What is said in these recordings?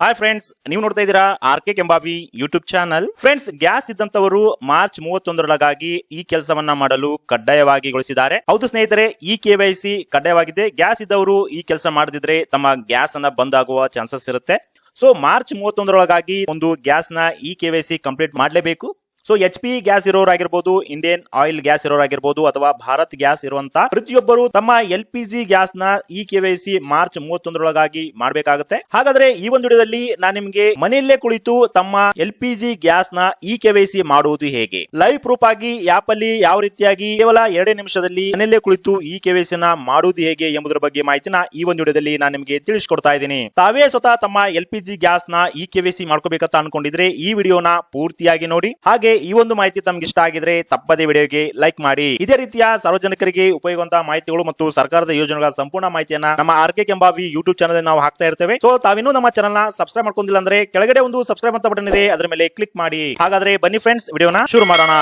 Hi friends, ನೀವು ನೋಡ್ತಾ ಇದ್ದೀರಾ R K Kembavi YouTube channel. Friends, gas ಇದ್ದಂತವರು ಮಾರ್ಚ್ 31ರೊಳಗಾಗಿ ಈ ಕೆಲಸವನ್ನ ಮಾಡಲು ಕಡ್ಡಾಯವಾಗಿಗೊಳಿಸಿದ್ದಾರೆ. ಹೌದು ಸ್ನೇಹಿತರೆ, ಈ KYC ಕಡ್ಡಾಯವಾಗಿದೆ. ಗ್ಯಾಸ್ ಇದ್ದವರು ಈ ಕೆಲಸ ಮಾಡದಿದ್ರೆ ತಮ್ಮ ಗ್ಯಾಸ್ ಅನ್ನ ಬಂದ್ ಆಗುವ ಚಾನ್ಸಸ್ ಇರುತ್ತೆ. ಸೊ ಮಾರ್ಚ್ 31ರೊಳಗಾಗಿ ಒಂದು ಗ್ಯಾಸ್ ನ ಈ KYC ಕಂಪ್ಲೀಟ್ ಮಾಡಲೇಬೇಕು. ಸೊ HP ಗ್ಯಾಸ್ ಇರೋರಾಗಿರ್ಬೋದು, ಇಂಡಿಯನ್ ಆಯಿಲ್ ಗ್ಯಾಸ್ ಇರೋರಾಗಿರ್ಬೋದು ಅಥವಾ ಭಾರತ್ ಗ್ಯಾಸ್ ಇರುವಂತ ಪ್ರತಿಯೊಬ್ಬರು ತಮ್ಮ LPG ಗ್ಯಾಸ್ ನ ಈ KYC ಮಾರ್ಚ್ 31ರೊಳಗಾಗಿ ಮಾಡಬೇಕಾಗುತ್ತೆ. ಹಾಗಾದ್ರೆ ಈ ಒಂದು ವಿಡಿಯೋದಲ್ಲಿ ನಾನು ನಿಮಗೆ ಮನೆಯಲ್ಲೇ ಕುಳಿತು ತಮ್ಮ LPG ಗ್ಯಾಸ್ ನ ಈ KYC ಮಾಡುವುದು ಹೇಗೆ, ಲೈವ್ ಪ್ರೂಫ್ ಆಗಿ ಆಪ್ ಅಲ್ಲಿ ಯಾವ ರೀತಿಯಾಗಿ ಕೇವಲ 2 ನಿಮಿಷದಲ್ಲಿ ಮನೆಯಲ್ಲೇ ಕುಳಿತು ಈ KYC ನ ಮಾಡುವುದು ಹೇಗೆ ಎಂಬುದರ ಬಗ್ಗೆ ಮಾಹಿತಿನ ಈ ಒಂದು ವಿಡಿಯೋದಲ್ಲಿ ನಾನು ನಿಮಗೆ ತಿಳಿಸಿಕೊಡ್ತಾ ಇದ್ದೀನಿ. ತಾವೇ ಸ್ವತಃ ತಮ್ಮ LPG ಗ್ಯಾಸ್ ನ ಈ KYC ಮಾಡ್ಕೋಬೇಕಂತ ಅನ್ಕೊಂಡಿದ್ರೆ ಈ ವಿಡಿಯೋನ ಪೂರ್ತಿಯಾಗಿ ನೋಡಿ. ಹಾಗೆ ಈ ಒಂದು ಮಾಹಿತಿ ತಮ್ಗೆ ಇಷ್ಟ ಆಗಿದ್ರೆ ತಪ್ಪದೇ ವಿಡಿಯೋಗೆ ಲೈಕ್ ಮಾಡಿ. ಇದೇ ರೀತಿಯ ಸಾರ್ವಜನಿಕರಿಗೆ ಉಪಯೋಗವಂತಹ ಮಾಹಿತಿಗಳು ಮತ್ತು ಸರ್ಕಾರದ ಯೋಜನೆಗಳ ಸಂಪೂರ್ಣ ಮಾಹಿತಿಯನ್ನ ನಮ್ಮ ಆರ್ಕೆ ಕೆಂಬಾವಿ ಯೂಟ್ಯೂಬ್ ಚಾನಲ್ ನಾವು ಹಾಕ್ತಾ ಇರ್ತೇವೆ. ಸೊ ತಾವಿನ್ನೂ ನಮ್ಮ ಚಾನಲ್ ನ ಸಬ್ಸ್ಕ್ರೈಬ್ ಮಾಡ್ಕೊಂಡಿಲ್ಲ ಅಂದ್ರೆ ಕೆಳಗಡೆ ಒಂದು ಸಬ್ಸ್ಕ್ರೈಬ್ ಅಂತ ಬಟನ್ ಇದೆ, ಅದರ ಮೇಲೆ ಕ್ಲಿಕ್ ಮಾಡಿ. ಹಾಗಾದ್ರೆ ಬನ್ನಿ ಫ್ರೆಂಡ್ಸ್, ವಿಡಿಯೋನ ಶುರು ಮಾಡೋಣ.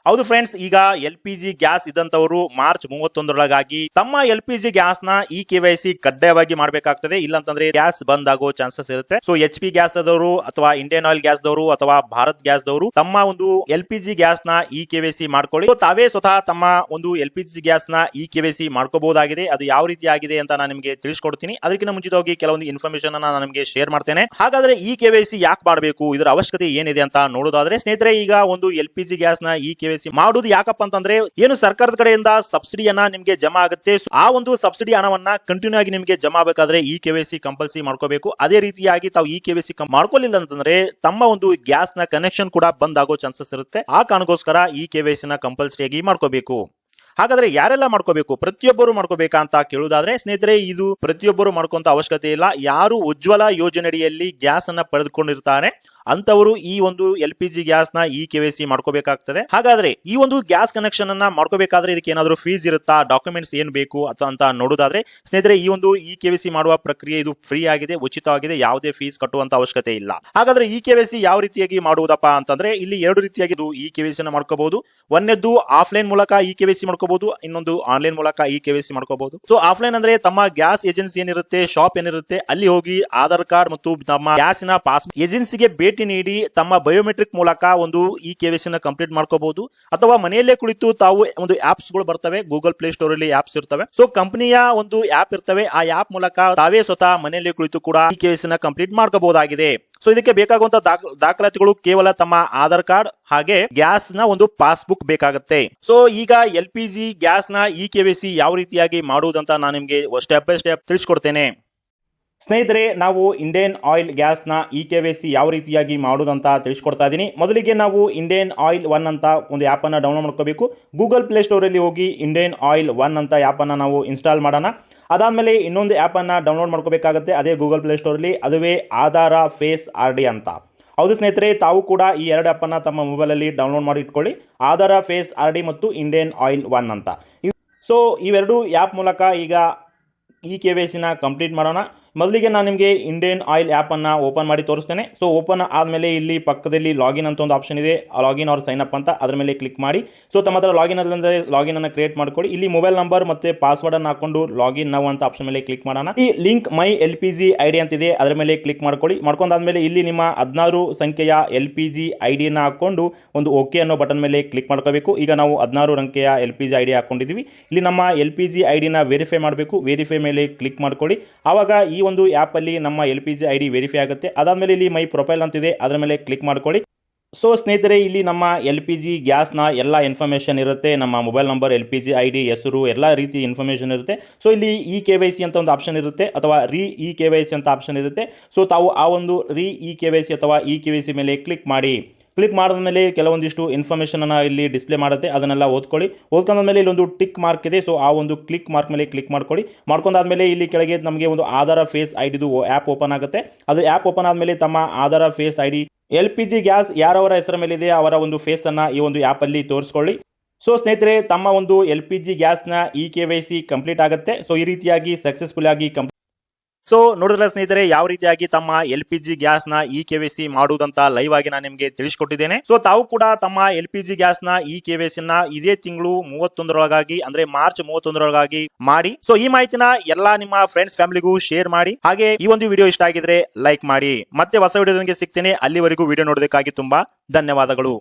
ಹೌದು ಫ್ರೆಂಡ್ಸ್, ಈಗ LPG ಗ್ಯಾಸ್ ಇದ್ದಂತವರು ಮಾರ್ಚ್ 31ರೊಳಗಾಗಿ ತಮ್ಮ LPG ಗ್ಯಾಸ್ ನ ಈ KYC ಕಡ್ಡಾಯವಾಗಿ ಮಾಡಬೇಕಾಗ್ತದೆ. ಇಲ್ಲಾಂತಂದ್ರೆ ಗ್ಯಾಸ್ ಬಂದ್ ಆಗೋ ಚಾನ್ಸಸ್ ಇರುತ್ತೆ. ಸೊ HP ಗ್ಯಾಸ್ ಆದವರು ಅಥವಾ ಇಂಡಿಯನ್ ಆಯಿಲ್ ಗ್ಯಾಸ್ ದವರು ಅಥವಾ ಭಾರತ್ ಗ್ಯಾಸ್ ದವರು ತಮ್ಮ ಒಂದು LPG ಗ್ಯಾಸ್ ನ ಈ KYC ಮಾಡ್ಕೊಳ್ಳಿ. ತಾವೇ ಸ್ವತಃ ತಮ್ಮ ಒಂದು LPG ಗ್ಯಾಸ್ ನ ಈ KYC ಮಾಡ್ಕೋಬಹುದಾಗಿದೆ. ಅದು ಯಾವ ರೀತಿ ಆಗಿದೆ ಅಂತ ನಾನು ನಿಮಗೆ ತಿಳಿಸ್ಕೊಡ್ತೀನಿ. ಅದಕ್ಕಿಂತ ಮುಂಚಿತವಾಗಿ ಕೆಲವೊಂದು ಇನ್ಫಾರ್ಮೇಶನ್ ಅನ್ನ ನಾನು ನಿಮಗೆ ಶೇರ್ ಮಾಡ್ತೇನೆ. ಹಾಗಾದ್ರೆ ಈ KYC ಯಾಕೆ ಮಾಡಬೇಕು, ಇದರ ಅವಶ್ಯಕತೆ ಏನಿದೆ ಅಂತ ನೋಡೋದಾದ್ರೆ ಸ್ನೇಹಿತರೆ, ಈಗ ಒಂದು LPG ಗ್ಯಾಸ್ ನ ಈ KYC ಮಾಡುವುದು ಯಾಕಪ್ಪ ಅಂತಂದ್ರೆ, ಏನು ಸರ್ಕಾರದ ಕಡೆಯಿಂದ ಸಬ್ಸಿಡಿಯನ್ನ ನಿಮಗೆ ಜಮಾ ಆಗುತ್ತೆ. ಆ ಒಂದು ಸಬ್ಸಿಡಿ ಹಣವನ್ನ ಕಂಟಿನ್ಯೂ ಆಗಿ ನಿಮಗೆ ಜಮಾ ಆಗಬೇಕಾದ್ರೆ ಈ KYC ಕಂಪಲ್ಸರಿ ಮಾಡ್ಕೋಬೇಕು. ಅದೇ ರೀತಿಯಾಗಿ ತಾವು ಈ KYC ಮಾಡ್ಕೊಳ್ಳಿಲ್ಲ ಅಂತಂದ್ರೆ ತಮ್ಮ ಒಂದು ಗ್ಯಾಸ್ ನ ಕನೆಕ್ಷನ್ ಕೂಡ ಬಂದ್ ಆಗೋ ಚಾನ್ಸಸ್ ಇರುತ್ತೆ. ಆ ಕಾರಣಕ್ಕೋಸ್ಕರ ಈ KYC ನ ಕಂಪಲ್ಸರಿ ಆಗಿ ಮಾಡ್ಕೋಬೇಕು. ಹಾಗಾದ್ರೆ ಯಾರೆಲ್ಲ ಮಾಡ್ಕೋಬೇಕು, ಪ್ರತಿಯೊಬ್ಬರು ಮಾಡ್ಕೋಬೇಕಾ ಅಂತ ಕೇಳುವುದಾದ್ರೆ ಸ್ನೇಹಿತರೆ, ಇದು ಪ್ರತಿಯೊಬ್ಬರು ಮಾಡ್ಕೊಂತ ಅವಶ್ಯಕತೆ ಇಲ್ಲ. ಯಾರು ಉಜ್ವಲ ಯೋಜನೆಯಡಿಯಲ್ಲಿ ಗ್ಯಾಸ್ ಅನ್ನ ಪಡೆದುಕೊಂಡಿರ್ತಾರೆ ಅಂತವರು ಈ ಒಂದು LPG ಗ್ಯಾಸ್ ನ ಈ KYC ಮಾಡ್ಕೋಬೇಕಾಗ್ತದೆ. ಹಾಗಾದ್ರೆ ಈ ಒಂದು ಗ್ಯಾಸ್ ಕನೆಕ್ಷನ್ ಅನ್ನ ಮಾಡ್ಕೋಬೇಕಾದ್ರೆ ಇದಕ್ಕೆ ಏನಾದ್ರು ಫೀಸ್ ಇರುತ್ತಾ, ಡಾಕ್ಯುಮೆಂಟ್ಸ್ ಏನ್ ಬೇಕು ಅಂತ ನೋಡೋದಾದ್ರೆ ಸ್ನೇಹಿತರೆ, ಈ ಒಂದು ಈ KYC ಮಾಡುವ ಪ್ರಕ್ರಿಯೆ ಇದು ಫ್ರೀ ಆಗಿದೆ, ಉಚಿತವಾಗಿದೆ, ಯಾವುದೇ ಫೀಸ್ ಕಟ್ಟುವಂತ ಅವಶ್ಯಕತೆ ಇಲ್ಲ. ಹಾಗಾದ್ರೆ ಈ KYC ಯಾವ ರೀತಿಯಾಗಿ ಮಾಡುವುದಪ್ಪ ಅಂತಂದ್ರೆ, ಇಲ್ಲಿ 2 ರೀತಿಯಾಗಿ ಈ KYC ನ ಮಾಡ್ಕೋಬಹುದು. ಒಂದನೇದು ಆಫ್ಲೈನ್ ಮೂಲಕ ಈ KYC ಮಾಡ್ಕೋಬಹುದು, ಇನ್ನೊಂದು ಆನ್ಲೈನ್ ಮೂಲಕ ಈ KYC ಮಾಡ್ಕೋಬಹುದು. ಸೊ ಆಫ್ಲೈನ್ ಅಂದ್ರೆ ತಮ್ಮ ಗ್ಯಾಸ್ ಏಜೆನ್ಸಿ ಏನಿರುತ್ತೆ, ಶಾಪ್ ಏನಿರುತ್ತೆ, ಅಲ್ಲಿ ಹೋಗಿ ಆಧಾರ್ ಕಾರ್ಡ್ ಮತ್ತು ತಮ್ಮ ಗ್ಯಾಸಿನ ಪಾಸ್ ಏಜೆನ್ಸಿಗೆ ಭೇಟಿ ನೀಡಿ ತಮ್ಮ ಬಯೋಮೆಟ್ರಿಕ್ ಮೂಲಕ ಒಂದು ಈ KYC ನ ಕಂಪ್ಲೀಟ್ ಮಾಡ್ಕೋಬಹುದು. ಅಥವಾ ಮನೆಯಲ್ಲೇ ಕುಳಿತು ತಾವು ಒಂದು ಆಪ್ಸ್ ಗಳು ಬರ್ತವೆ, ಗೂಗಲ್ ಪ್ಲೇ ಸ್ಟೋರ್ ಅಲ್ಲಿ ಆಪ್ಸ್ ಇರ್ತವೆ. ಸೊ ಕಂಪನಿಯ ಒಂದು ಆಪ್ ಇರ್ತವೆ, ಆ ಆಪ್ ಮೂಲಕ ತಾವೇ ಸ್ವತಃ ಮನೆಯಲ್ಲೇ ಕುಳಿತು ಕೂಡ ಈ KYC ನ ಕಂಪ್ಲೀಟ್ ಮಾಡ್ಕೋಬಹುದಾಗಿದೆ. ಸೊ ಇದಕ್ಕೆ ಬೇಕಾಗುವಂತ ದಾಖಲಾತಿಗಳು ಕೇವಲ ತಮ್ಮ ಆಧಾರ್ ಕಾರ್ಡ್ ಹಾಗೆ ಗ್ಯಾಸ್ ನ ಒಂದು ಪಾಸ್ಬುಕ್ ಬೇಕಾಗುತ್ತೆ. ಸೊ ಈಗ LPG ಗ್ಯಾಸ್ ನ ಈ KYC ಯಾವ ರೀತಿಯಾಗಿ ಮಾಡುವುದಂತ ನಾನು ನಿಮಗೆ ಸ್ಟೆಪ್ ಬೈ ಸ್ಟೆಪ್ ತಿಳಿಸ್ಕೊಡ್ತೇನೆ. ಸ್ನೇಹಿತರೆ, ನಾವು ಇಂಡಿಯನ್ ಆಯಿಲ್ ಗ್ಯಾಸ್ ನ ಈ KYC ಯಾವ ರೀತಿಯಾಗಿ ಮಾಡುವುದಂತ ತಿಳಿಸ್ಕೊಡ್ತಾ ಇದ್ದೀನಿ. ಮೊದಲಿಗೆ ನಾವು ಇಂಡಿಯನ್ ಆಯಿಲ್ 1 ಅಂತ ಒಂದು ಆಪ್ ಅನ್ನ ಡೌನ್ಲೋಡ್ ಮಾಡ್ಕೋಬೇಕು. ಗೂಗಲ್ ಪ್ಲೇ ಸ್ಟೋರ್ ಅಲ್ಲಿ ಹೋಗಿ ಇಂಡಿಯನ್ ಆಯಿಲ್ 1 ಅಂತ ಆಪ್ ಅನ್ನ ನಾವು ಇನ್ಸ್ಟಾಲ್ ಮಾಡೋಣ. ಅದಾದ್ಮೇಲೆ ಇನ್ನೊಂದು ಆಪ್ ಅನ್ನ ಡೌನ್ಲೋಡ್ ಮಾಡ್ಕೋಬೇಕಾಗುತ್ತೆ, ಅದೇ ಗೂಗಲ್ ಪ್ಲೇ ಸ್ಟೋರ್ ಅಲ್ಲಿ, ಅದುವೇ ಆಧಾರ ಫೇಸ್ RD ಅಂತ. ಹೌದು ಸ್ನೇಹಿತರೆ, ತಾವು ಕೂಡ ಈ 2 ಆಪ್ ಅನ್ನ ತಮ್ಮ ಮೊಬೈಲ್ ಅಲ್ಲಿ ಡೌನ್ಲೋಡ್ ಮಾಡಿ ಇಟ್ಕೊಳ್ಳಿ, ಆಧಾರ ಫೇಸ್ RD ಮತ್ತು ಇಂಡಿಯನ್ ಆಯಿಲ್ 1 ಅಂತ. ಸೊ ಇವೆರಡು ಆಪ್ ಮೂಲಕ ಈಗ ಈ KYC ನ ಕಂಪ್ಲೀಟ್ ಮಾಡೋಣ. ಮೊದಲಿಗೆ ನಾನು ನಿಮಗೆ ಇಂಡಿಯನ್ ಆಯಿಲ್ ಆ್ಯಪ್ ಅನ್ನು ಓಪನ್ ಮಾಡಿ ತೋರಿಸ್ತೇನೆ. ಸೊ ಓಪನ್ ಆದಮೇಲೆ ಇಲ್ಲಿ ಪಕ್ಕದಲ್ಲಿ ಲಾಗಿನ್ ಅಂತ ಒಂದು ಆಪ್ಷನ್ ಇದೆ, ಲಾಗಿನ್ ಆರ್ ಸೈನ್ ಅಪ್ ಅಂತ, ಅದರ ಮೇಲೆ ಕ್ಲಿಕ್ ಮಾಡಿ. ಸೊ ತಮ್ಮ ಹತ್ರ ಲಾಗಿನ್ ಅಂದರೆ ಲಾಗಿನ್ ಅನ್ನು ಕ್ರಿಯೇಟ್ ಮಾಡ್ಕೊಳ್ಳಿ. ಇಲ್ಲಿ ಮೊಬೈಲ್ ನಂಬರ್ ಮತ್ತು ಪಾಸ್ವರ್ಡ್ ಅನ್ನು ಹಾಕೊಂಡು ಲಾಗಿನ್ ನಾವು ಅಂತ ಆಪ್ಷನ್ ಮೇಲೆ ಕ್ಲಿಕ್ ಮಾಡೋಣ. ಈ ಲಿಂಕ್ ಮೈ LPG ID ಅಂತಿದೆ, ಅದರ ಮೇಲೆ ಕ್ಲಿಕ್ ಮಾಡ್ಕೊಳ್ಳಿ. ಮಾಡ್ಕೊಂಡಾದ್ಮೇಲೆ ಇಲ್ಲಿ ನಿಮ್ಮ 16 ಸಂಖ್ಯೆಯ LPG ID-ನ ಹಾಕೊಂಡು ಒಂದು ಓಕೆ ಅನ್ನೋ ಬಟನ್ ಮೇಲೆ ಕ್ಲಿಕ್ ಮಾಡ್ಕೋಬೇಕು. ಈಗ ನಾವು 16 ಅಂಕೆಯ LPG ID ಹಾಕೊಂಡಿದ್ದೀವಿ. ಇಲ್ಲಿ ನಮ್ಮ LPG ID-ನ ವೆರಿಫೈ ಮಾಡಬೇಕು. ವೆರಿಫೈ ಮೇಲೆ ಕ್ಲಿಕ್ ಮಾಡ್ಕೊಳ್ಳಿ. ಆವಾಗ ಈ ಒಂದು ಆಪ್ ಅಲ್ಲಿ ನಮ್ಮ LPG ID ವೆರಿಫೈ ಆಗುತ್ತೆ. ಅದಾದ್ಮೇಲೆ ಇಲ್ಲಿ ಮೈ ಪ್ರೊಫೈಲ್ ಅಂತಿದೆ, ಅದರ ಮೇಲೆ ಕ್ಲಿಕ್ ಮಾಡ್ಕೊಳ್ಳಿ. ಸೊ ಸ್ನೇಹಿತರೆ, ಇಲ್ಲಿ ನಮ್ಮ LPG ಗ್ಯಾಸ್ ನ ಎಲ್ಲ ಇನ್ಫಾರ್ಮೇಷನ್ ಇರುತ್ತೆ, ನಮ್ಮ ಮೊಬೈಲ್ ನಂಬರ್, LPG ID, ಹೆಸರು, ಎಲ್ಲ ರೀತಿ ಇನ್ಫಾರ್ಮೇಷನ್ ಇರುತ್ತೆ. ಸೊ ಇಲ್ಲಿ ಈ KYC ಅಂತ ಒಂದು ಆಪ್ಷನ್ ಇರುತ್ತೆ ಅಥವಾ ಈ KYC ಅಂತ ಆಪ್ಷನ್ ಇರುತ್ತೆ. ಸೊ ತಾವು ಆ ಒಂದು ಈ KYC ಅಥವಾ ಈ KYC ಮೇಲೆ ಕ್ಲಿಕ್ ಮಾಡಿ. ಕ್ಲಿಕ್ ಮಾಡಿದ್ಮೇಲೆ ಕೆಲವೊಂದಿಷ್ಟು ಇನ್ಫಾರ್ಮೇಷನ್ ಅನ್ನು ಇಲ್ಲಿ ಡಿಸ್ಪ್ಲೇ ಮಾಡುತ್ತೆ, ಅದನ್ನೆಲ್ಲ ಓದ್ಕೊಳ್ಳಿ. ಓದ್ಕೊಂಡ್ಮೇಲೆ ಇಲ್ಲೊಂದು ಟಿಕ್ ಮಾರ್ಕ್ ಇದೆ, ಸೊ ಆ ಒಂದು ಕ್ಲಿಕ್ ಮಾರ್ಕ್ ಮೇಲೆ ಕ್ಲಿಕ್ ಮಾಡ್ಕೊಳ್ಳಿ. ಮಾಡ್ಕೊಂಡಾದ್ಮೇಲೆ ಇಲ್ಲಿ ಕೆಳಗೆ ನಮಗೆ ಒಂದು ಆಧಾರ ಫೇಸ್ ಐಡಿದು ಆ್ಯಪ್ ಓಪನ್ ಆಗುತ್ತೆ. ಅದು ಆ್ಯಪ್ ಓಪನ್ ಆದಮೇಲೆ ತಮ್ಮ ಆಧಾರ ಫೇಸ್ ID LPG ಗ್ಯಾಸ್ ಯಾರವರ ಹೆಸರ ಮೇಲಿದೆ ಅವರ ಒಂದು ಫೇಸನ್ನು ಈ ಒಂದು ಆ್ಯಪಲ್ಲಿ ತೋರಿಸ್ಕೊಳ್ಳಿ. ಸೊ ಸ್ನೇಹಿತರೆ, ತಮ್ಮ ಒಂದು LPG ಗ್ಯಾಸ್ನ ಈ KYC ಕಂಪ್ಲೀಟ್ ಆಗುತ್ತೆ. ಸೊ ಈ ರೀತಿಯಾಗಿ ಸಕ್ಸಸ್ಫುಲ್ ಆಗಿ ಸೊ ನೋಡಿದ್ರೆ ಸ್ನೇಹಿತರೆ, ಯಾವ ರೀತಿಯಾಗಿ ತಮ್ಮ LPG ಗ್ಯಾಸ್ ನ ಈ KYC ಮಾಡುವುದಂತ ಲೈವ್ ಆಗಿ ನಾನು ನಿಮಗೆ ತಿಳಿಸಿಕೊಟ್ಟಿದ್ದೇನೆ. ಸೊ ತಾವು ಕೂಡ ತಮ್ಮ LPG ಗ್ಯಾಸ್ ನ ಈ KYC ನ ಇದೇ ತಿಂಗಳು 31ರೊಳಗಾಗಿ ಅಂದ್ರೆ ಮಾರ್ಚ್ 31ರೊಳಗಾಗಿ ಮಾಡಿ. ಸೊ ಈ ಮಾಹಿತಿನ ಎಲ್ಲಾ ನಿಮ್ಮ ಫ್ರೆಂಡ್ಸ್ ಫ್ಯಾಮಿಲಿಗೂ ಶೇರ್ ಮಾಡಿ. ಹಾಗೆ ಈ ಒಂದು ವಿಡಿಯೋ ಇಷ್ಟ ಆಗಿದ್ರೆ ಲೈಕ್ ಮಾಡಿ. ಮತ್ತೆ ಹೊಸ ವಿಡಿಯೋದೊಂದಿಗೆ ಸಿಗ್ತೇನೆ. ಅಲ್ಲಿವರೆಗೂ ವಿಡಿಯೋ ನೋಡೋದಕ್ಕಾಗಿ ತುಂಬಾ ಧನ್ಯವಾದಗಳು.